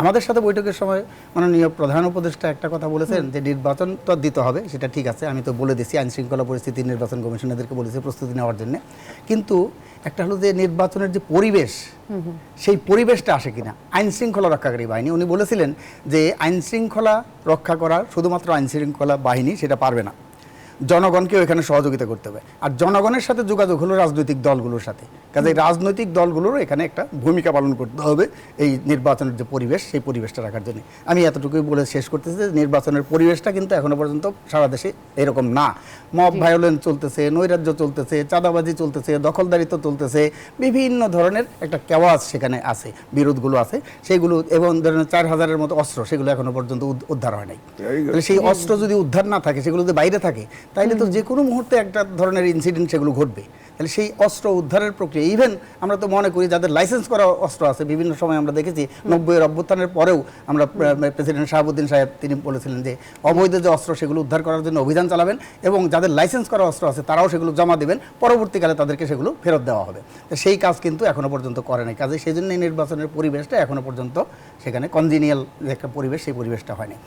আমাদের সাথে বৈঠকের সময় মাননীয় প্রধান উপদেষ্টা একটা কথা বলেছেন যে নির্বাচন তো দিতে হবে, সেটা ঠিক আছে, আমি তো বলে দিছি আইন শৃঙ্খলা পরিস্থিতি নির্বাচন কমিশনারদেরকে বলেছি প্রস্তুতি নেওয়ার জন্য, কিন্তু একটা হলো যে নির্বাচনের যে পরিবেশ সেই পরিবেশটা আসে কিনা। আইন শৃঙ্খলা রক্ষাকারী বাহিনী, উনি বলেছিলেন যে আইন শৃঙ্খলা রক্ষা করা শুধুমাত্র আইন শৃঙ্খলা বাহিনী সেটা পারবে না, জনগণকেও এখানে সহযোগিতা করতে হবে। আর জনগণের সাথে যোগাযোগ হলো রাজনৈতিক দলগুলোর সাথে, কাজে রাজনৈতিক দলগুলোরও এখানে একটা ভূমিকা পালন করতে হবে এই নির্বাচনের যে পরিবেশ সেই পরিবেশটা রাখার জন্য। আমি এতটুকুই বলে শেষ করতেছি যে নির্বাচনের পরিবেশটা কিন্তু এখনো পর্যন্ত সারা দেশে এরকম না। মব ভায়োলেন্স চলতেছে, নৈরাজ্য চলতেছে, চাঁদাবাজি চলতেছে, দখলদারিত্ব চলতেছে, বিভিন্ন ধরনের একটা কেওয়াজ সেখানে আছে, বিরোধগুলো আছে সেগুলো, এবং ধরেন 4000-এর মতো অস্ত্র সেগুলো এখনো পর্যন্ত উদ্ধার হয় নাই। তাহলে সেই অস্ত্র যদি উদ্ধার না থাকে, সেগুলো যদি বাইরে থাকে, তাইলে তো যে কোনো মুহূর্তে একটা ধরনের ইনসিডেন্ট সেগুলো ঘটবে। তাহলে সেই অস্ত্র উদ্ধারের প্রক্রিয়া, ইভেন আমরা তো মনে করি যাদের লাইসেন্স করা অস্ত্র আছে, বিভিন্ন সময় আমরা দেখেছি 90-এর অভ্যুত্থানের পরেও আমরা প্রেসিডেন্ট শাহাবুদ্দিন সাহেব তিনি বলেছিলেন যে অবৈধ যে অস্ত্র সেগুলো উদ্ধার করার জন্য অভিযান চালাবেন, এবং যাদের লাইসেন্স করা অস্ত্র আছে তারাও সেগুলো জমা দেবেন, পরবর্তীকালে তাদেরকে সেগুলো ফেরত দেওয়া হবে। তো সেই কাজ কিন্তু এখনো পর্যন্ত করে নাই, কাজে সেই জন্যই নির্বাচনের পরিবেশটা এখনো পর্যন্ত সেখানে কনজিনিয়াল যে একটা পরিবেশ, সেই পরিবেশটা হয়নি।